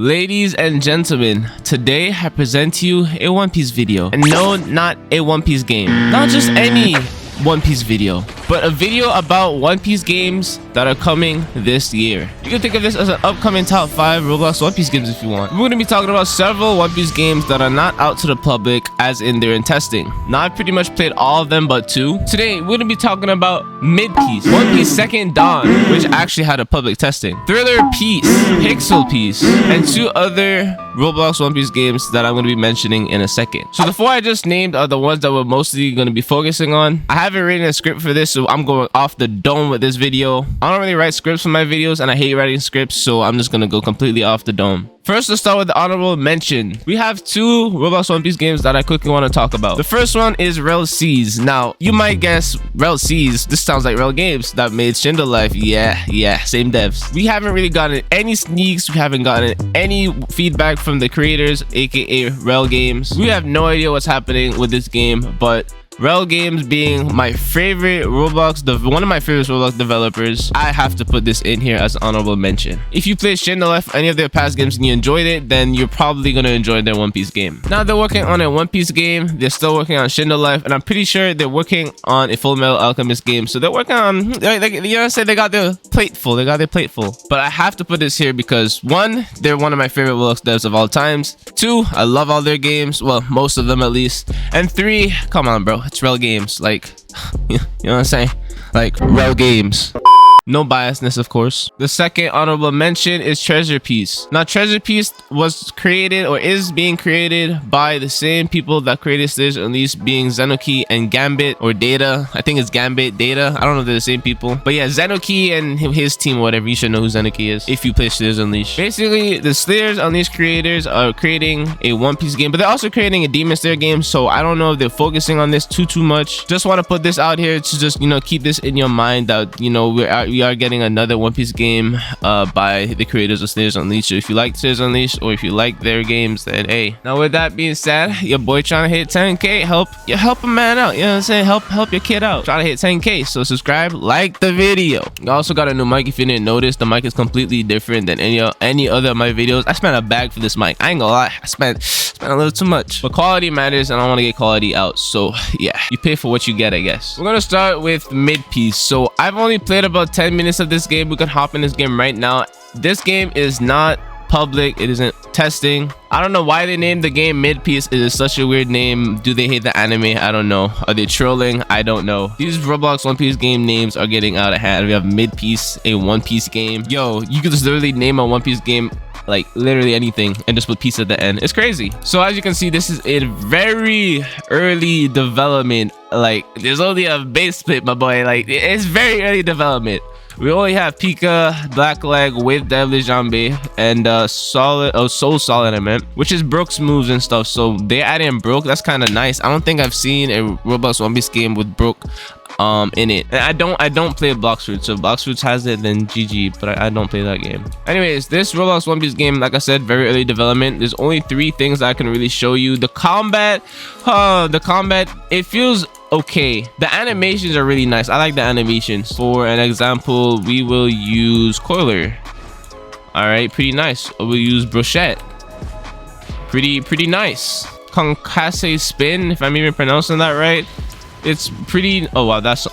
Ladies and gentlemen, today I present to you a One Piece video. And no, not a One Piece game. Not just any One Piece video, but a video about One Piece games that are coming this year. You can think of this as an upcoming top 5 Roblox One Piece games if you want. We're going to be talking about several One Piece games that are not out to the public, as in they're in testing. Now, I've pretty much played all of them but 2. Today, we're going to be talking about Mid-Piece, One Piece SeconDawn, which actually had a public testing, Thriller Piece, Pixel Piece, and 2 other Roblox One Piece games that I'm going to be mentioning in a second. So the 4 I just named are the ones that we're mostly going to be focusing on. I haven't written a script for this, so I'm going off the dome with this video. I don't really write scripts for my videos, and I hate writing scripts, so I'm just going to go completely off the dome. First, let's start with the honorable mention. We have 2 Roblox One Piece games that I quickly want to talk about. The first one is Rell. Now, you might guess Rell. This sounds like Rell Games that made Shindo Life. Yeah, same devs. We haven't really gotten any sneaks. We haven't gotten any feedback from the creators, aka Rell Games. We have no idea what's happening with this game, but Rell Games being my favorite Roblox, one of my favorite Roblox developers, I have to put this in here as an honorable mention. If you played Shindo Life, any of their past games, and you enjoyed it, then you're probably going to enjoy their One Piece game. Now they're working on a One Piece game, they're still working on Shindo Life, and I'm pretty sure they're working on a Full Metal Alchemist game. So they're working on, you know, say they got their plate full, But I have to put this here because 1, they're one of my favorite Roblox devs of all times. 2, I love all their games, well, most of them at least. And 3, come on, bro. It's Rell Games, like, you know what I'm saying? Like, Rell Games. No biasness, of course. The second honorable mention is Treasure Piece. Now, Treasure Piece was created or is being created by the same people that created Slayers Unleashed, being Zenoki and Gambit, or Data. I think it's Gambit, Data. I don't know if they're the same people. But yeah, Zenoki and his team, whatever. You should know who Zenoki is if you play Slayers Unleashed. Basically, the Slayers Unleashed creators are creating a One Piece game, but they're also creating a Demon Slayer game. So I don't know if they're focusing on this too much. Just want to put this out here to just, you know, keep this in your mind that, you know, we are getting another One Piece game by the creators of Slayers Unleashed. So if you like Slayers Unleashed or if you like their games, then hey. Now with that being said, your boy trying to hit 10k, help a man out, you know what I'm saying? Help your kid out, trying to hit 10k. So subscribe, like the video. I also got a new mic. If you didn't notice, the mic is completely different than any other of my videos. I spent a bag for this mic, I ain't gonna lie. I spent a little too much, but quality matters and I want to get quality out. So yeah, you pay for what you get, I guess. We're gonna start with Mid-Piece. So I've only played about 10 minutes of this game. We can hop in this game right now. This game is not public, it isn't testing. I don't know why they named the game Mid-Piece. It is such a weird name. Do they hate the anime? I don't know. Are they trolling? I don't know. These Roblox One Piece game names are getting out of hand. We have Mid-Piece, a One Piece game. Yo, you could just literally name a One Piece game like literally anything and just put piece at the end. It's crazy. So as you can see, this is in very early development. Like, there's only a base split, my boy. Like, it's very early development. We only have Pika, Blackleg with Devilish Jambe, and Soul Solid, I meant, which is Brook's moves and stuff. So they add in Brook. That's kind of nice. I don't think I've seen a Roblox One Piece game with Brook in it. And I don't play Bloxfruit, so if Bloxfruit has it, then GG, but I don't play that game. Anyways, this Roblox One Piece game, like I said, very early development. There's only 3 things I can really show you. The combat, it feels okay. The animations are really nice. I like the animations. For an example, we will use Coiler. All right, pretty nice. We'll use Brochette. Pretty nice. Concasse Spin, if I'm even pronouncing that right. It's pretty. Oh wow, that's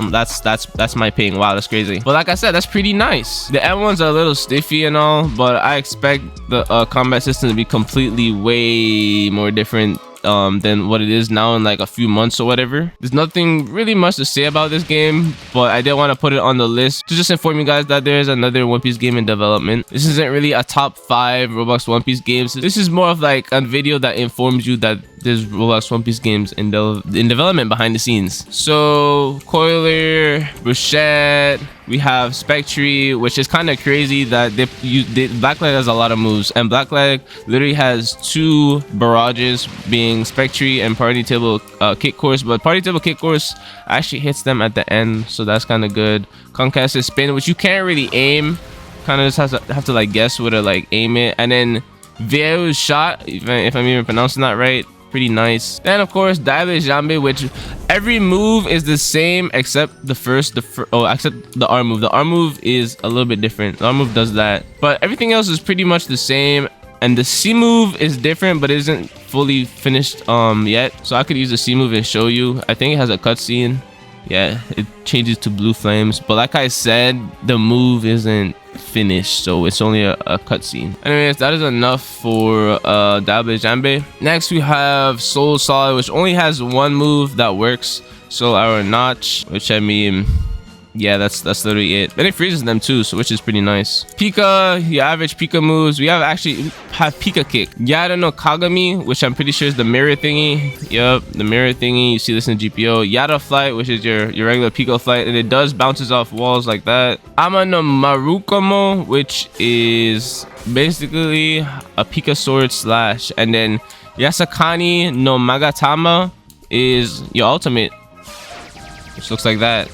my ping. Wow, that's crazy. But like I said, that's pretty nice. The M1s are a little stiffy and all, but I expect the combat system to be completely way more different than what it is now in like a few months or whatever. There's nothing really much to say about this game, but I did want to put it on the list to just inform you guys that there's another One Piece game in development. This isn't really a top 5 Roblox One Piece games. This is more of like a video that informs you that there's Roblox One Piece games in development behind the scenes. So Coiler, Bruchette, we have Spectre, which is kind of crazy that Blackleg has a lot of moves, and Blackleg literally has 2 barrages, being Spectre and Party Table Kick Course, but Party Table Kick Course actually hits them at the end, so that's kind of good. Concasse Spin, which you can't really aim, kind of just have to like guess where to like aim it, and then Vieo's Shot, if I'm even pronouncing that right. Pretty nice. Then of course Devilish Jambe, which every move is the same except except the R move. The R move is a little bit different. The R move does that, but everything else is pretty much the same. And the C move is different, but isn't fully finished yet. So I could use the C move and show you. I think it has a cutscene. Yeah, it changes to blue flames. But like I said, the move isn't finished, so it's only a cutscene. Anyways, that is enough for Dabe Jambe. Next, we have Soul Solid, which only has one move that works. Soul Arrow Notch, which I mean, yeah, that's literally it. But it freezes them too, so which is pretty nice. Pika, your average Pika moves. We have Pika Kick. Yada no Kagami, which I'm pretty sure is the mirror thingy. Yep, the mirror thingy. You see this in GPO. Yada Flight, which is your regular Pika Flight, and it does bounces off walls like that. Ama no Marukomo, which is basically a Pika Sword slash, and then Yasakani no Magatama is your ultimate, which looks like that.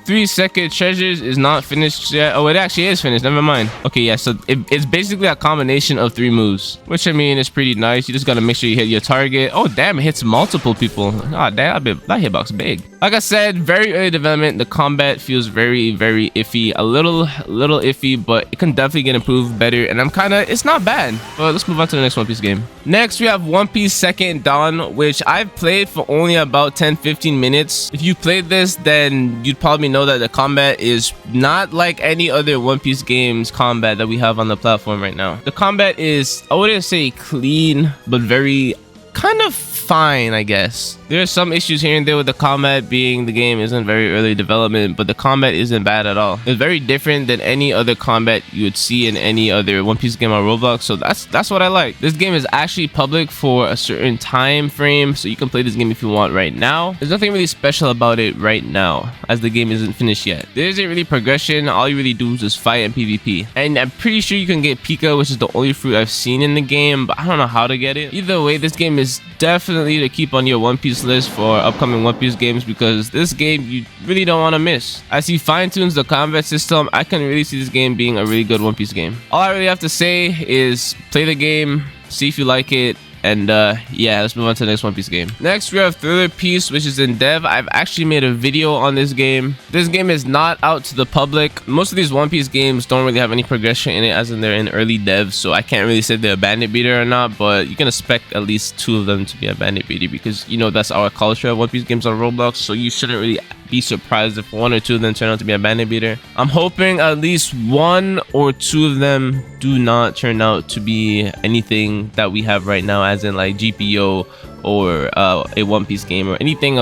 3-second treasures is not finished yet. Oh, it actually is finished. Never mind. Okay, yeah, so it's basically a combination of 3 moves, which I mean is pretty nice. You just gotta make sure you hit your target. Oh damn, it hits multiple people. Ah damn, that hitbox big. Like I said, very early development. The combat feels very iffy, a little iffy, but it can definitely get improved better, and it's not bad. But let's move on to the next One Piece game. Next, we have One Piece SeconDawn, which I've played for only about 10-15 minutes. If you played this, then you'd probably know that the combat is not like any other One Piece games combat that we have on the platform right now. The combat is, I wouldn't say clean, but very kind of fine, I guess. There are some issues here and there with the combat, being the game isn't very early development, but the combat isn't bad at all. It's very different than any other combat you would see in any other One Piece game on Roblox, so that's what I like. This game is actually public for a certain time frame, so you can play this game if you want right now. There's nothing really special about it right now, as the game isn't finished yet. There isn't really progression. All you really do is just fight and PvP. And I'm pretty sure you can get Pika, which is the only fruit I've seen in the game, but I don't know how to get it. Either way, this game is definitely to keep on your One Piece list for upcoming One Piece games, because this game you really don't want to miss. As he fine-tunes the combat system, I can really see this game being a really good One Piece game. All I really have to say is play the game, see if you like it, and yeah, let's move on to the next One Piece game. Next, we have Thriller Piece, which is in dev. I've actually made a video on this game. This game is not out to the public. Most of these One Piece games don't really have any progression in it, as in they're in early dev, so I can't really say they're a bandit beater or not, but you can expect at least 2 of them to be a bandit beater, because you know that's our culture of One Piece games on Roblox, so you shouldn't really be surprised if 1 or 2 of them turn out to be a bandit beater. I'm hoping at least 1 or 2 of them do not turn out to be anything that we have right now, as in like GPO or a One Piece game or anything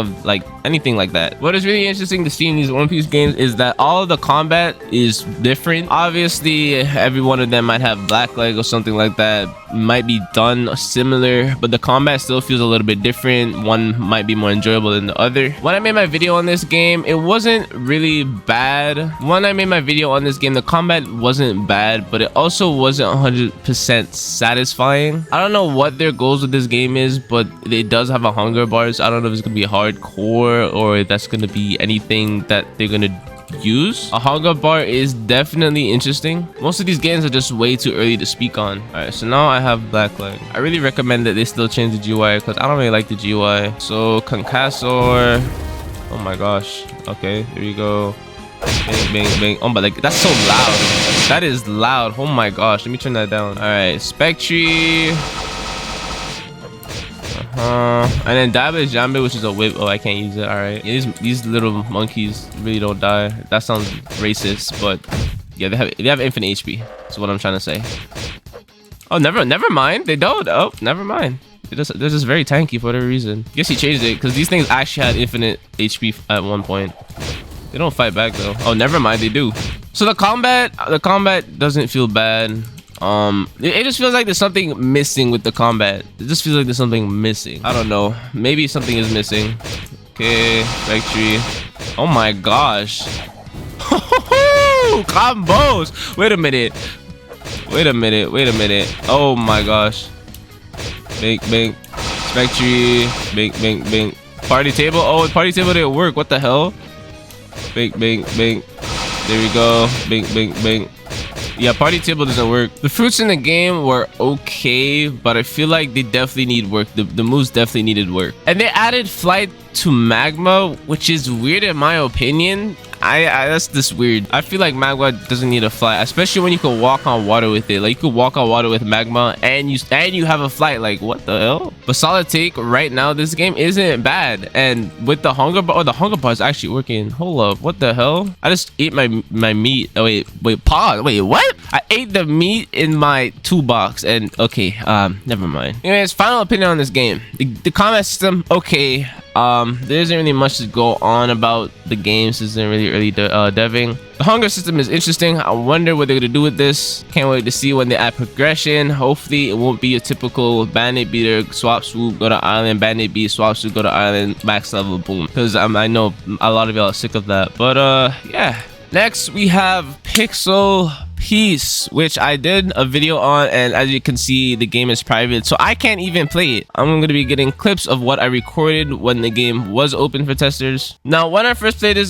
like that. What is really interesting to see in these One Piece games is that all of the combat is different. Obviously, every one of them might have black leg or something like that, might be done similar, but the combat still feels a little bit different. One might be more enjoyable than the other. When I made my video on this game, it wasn't really bad. When I made my video on this game, the combat wasn't bad, but it also wasn't 100% satisfying. I don't know what their goals with this game is, but it does have a hunger bars. I don't know if it's gonna be hardcore or if that's gonna be anything that they're gonna use. A hunger bar is definitely interesting. Most of these games are just way too early to speak on. All right, so now I have black leg. I really recommend that they still change the GUI, because I don't really like the GUI. So Concassor, oh my gosh. Okay, here we go. Bang, bang, bang. Oh, but like that's so loud. That is loud. Oh my gosh, let me turn that down. All right, Spectre. And then Dabe Jambe, which is a whip. Oh, I can't use it. All right, yeah, these little monkeys really don't die. That sounds racist, but yeah, they have infinite HP. That's what I'm trying to say. Oh, never mind. They don't. Oh, never mind. They're just very tanky for whatever reason. I guess he changed it because these things actually had infinite HP at one point. They don't fight back though. Oh, never mind. They do. So the combat doesn't feel bad. It just feels like there's something missing with the combat. It just feels like there's something missing. I don't know. Maybe something is missing. Okay, factory. Oh my gosh. Combos. Wait a minute. Oh my gosh. Bang, bang. Factory. Bang, bang, bang. Party table. Oh, party table didn't work. What the hell? Bang, bang, bang. There we go. Bang, bang, bang. Yeah, party table doesn't work. The fruits in the game were okay, but I feel like they definitely need work. The moves definitely needed work. And they added flight to magma, which is weird in my opinion. That's just weird. I feel like magma doesn't need a flight, especially when you can walk on water with it. Like you could walk on water with magma and you have a flight. Like what the hell? But solid take, right now this game isn't bad, and with the hunger bar, the hunger bar is actually working. Hold up, what the hell? I just ate my meat. Oh wait, pause. Wait, what? I ate the meat in my toolbox, and okay, never mind. Anyways, final opinion on this game. The combat system, okay. There isn't really much to go on about the game since they're really early deving. The hunger system is interesting. I wonder what they're gonna do with this. Can't wait to see when they add progression. Hopefully it won't be a typical bandit beater, swap swoop, go to island, bandit beat, swap swoop, go to island, max level, boom. Because I know a lot of y'all are sick of that. But yeah. Next we have Pixel Peace, which I did a video on, and as you can see the game is private, so I can't even play it. I'm going to be getting clips of what I recorded when the game was open for testers. Now when I first played this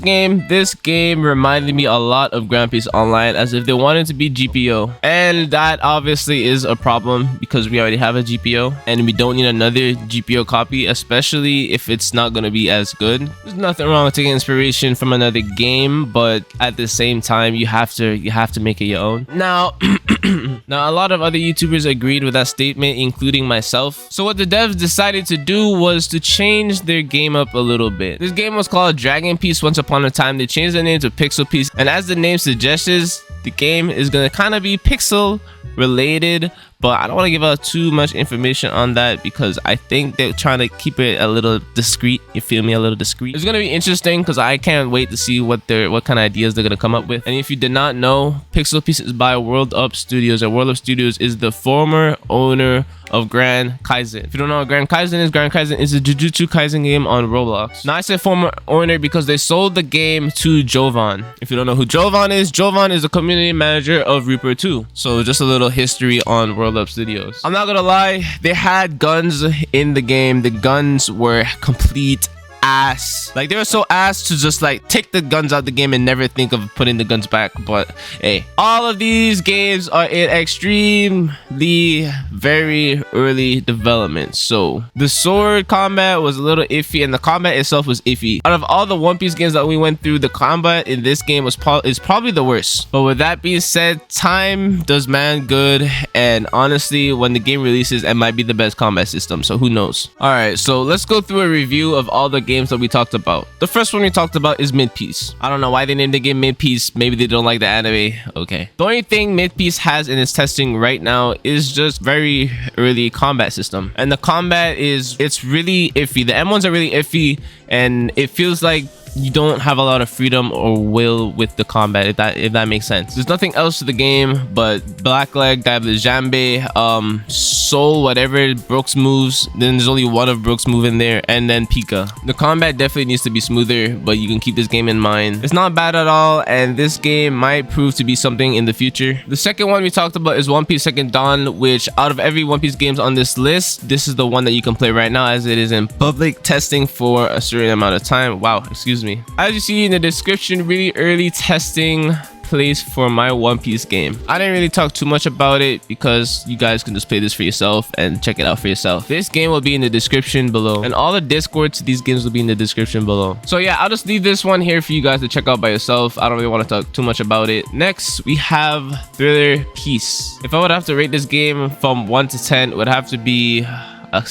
game reminded me a lot of Grand Peace Online, as if they wanted to be GPO, and that obviously is a problem because we already have a GPO and we don't need another GPO copy, especially if it's not going to be as good. There's nothing wrong with taking inspiration from another game, but at the same time you have to make it your own. Now a lot of other YouTubers agreed with that statement, including myself. So what the devs decided to do was to change their game up a little bit. This game was called Dragon Peace once upon a time. They changed the name to Pixel Peace, and as the name suggests, the game is gonna kind of be pixel related, but I don't want to give out too much information on that because I think they're trying to keep it a little discreet. You feel me? A little discreet. It's gonna be interesting because I can't wait to see what kind of ideas they're gonna come up with. And if you did not know, Pixel Peace is by World Up Studios, and World Up Studios is the former owner of Grand Kaizen. If you don't know what Grand Kaizen is a Jujutsu Kaisen game on Roblox. Now I said former owner because they sold the game to Jovan. If you don't know who Jovan is the community manager of Reaper 2. So just a little history on World Up Studios. I'm not gonna lie, they had guns in the game. The guns were complete ass. Like they were so ass to just like take the guns out the game and never think of putting the guns back. But hey, all of these games are in extremely very early development, so the sword combat was a little iffy and the combat itself was iffy. Out of all the One Piece games that we went through, the combat in this game is probably the worst. But with that being said, time does man good, and honestly when the game releases it might be the best combat system, so who knows. All right, so let's go through a review of all the games that we talked about. The first one we talked about is Mid Peace. I don't know why they named the game Mid Peace. Maybe they don't like the anime. Okay. The only thing Mid Peace has in its testing right now is just very early combat system, and the combat it's really iffy. The M1s are really iffy, and it feels like you don't have a lot of freedom or will with the combat, if that makes sense. There's nothing else to the game but Blackleg, they have the Jambe, Soul, whatever Brooks moves. Then there's only one of Brooks move in there, and then Pika. The combat definitely needs to be smoother, but you can keep this game in mind. It's not bad at all, and this game might prove to be something in the future. The second one we talked about is One Piece SeconDawn, which out of every One Piece games on this list, this is the one that you can play right now, as it is in public testing for a certain amount of time. Wow, excuse me. As you see in the description, really early testing place for my One Piece game. I didn't really talk too much about it because you guys can just play this for yourself and check it out for yourself. This game will be in the description below, and all the Discord to these games will be in the description below. So yeah, I'll just leave this one here for you guys to check out by yourself. I don't really want to talk too much about it. Next we have Thriller Peace. If I would have to rate this game from 1 to 10, it would have to be a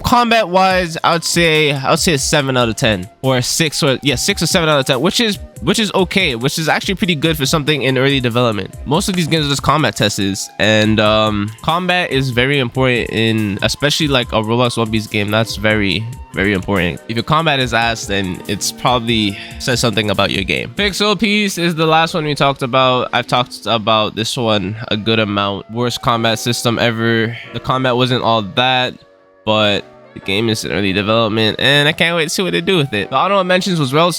combat wise, I would say a 7 out of 10, or a 6 or 7 out of 10, which is okay, which is actually pretty good for something in early development. Most of these games are just combat tests, and combat is very important in especially like a Roblox One Piece game. That's very important. If your combat is ass, then it's probably says something about your game. Pixel Peace is the last one we talked about. I've talked about this one a good amount. Worst combat system ever. The combat wasn't all that, but the game is in early development, and I can't wait to see what they do with it. The honorable mentions was Rell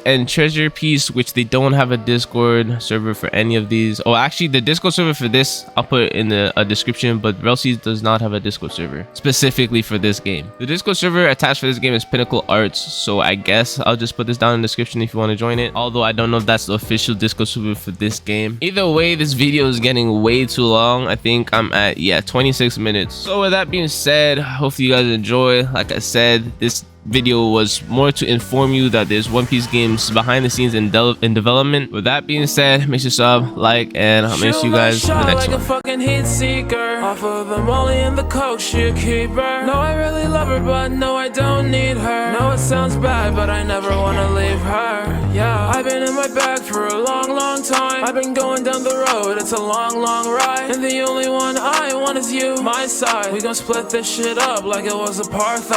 and Treasure Piece, which they don't have a Discord server for any of these. Oh, actually, the Discord server for this, I'll put it in the description, but Rell does not have a Discord server specifically for this game. The Discord server attached for this game is Pinnacle Arts, so I guess I'll just put this down in the description if you want to join it. Although I don't know if that's the official Discord server for this game. Either way, this video is getting way too long. I think I'm at 26 minutes. So with that being said, hopefully you guys enjoyed. enjoy. Like I said, this video was more to inform you that there's One Piece games behind the scenes in development. With that being said, make sure to sub, like, and I'll see you guys in the next one. Fucking heat seeker, off of the molly and the coke, she a keeper. No, I really love her, but no, I don't need her. No, it sounds bad, but I never wanna leave her. Yeah, I've been in my bag for a long time. I've been going down the road, it's a long ride, and the only one I want is you, my side. We gon' split this shit up like it was apartheid.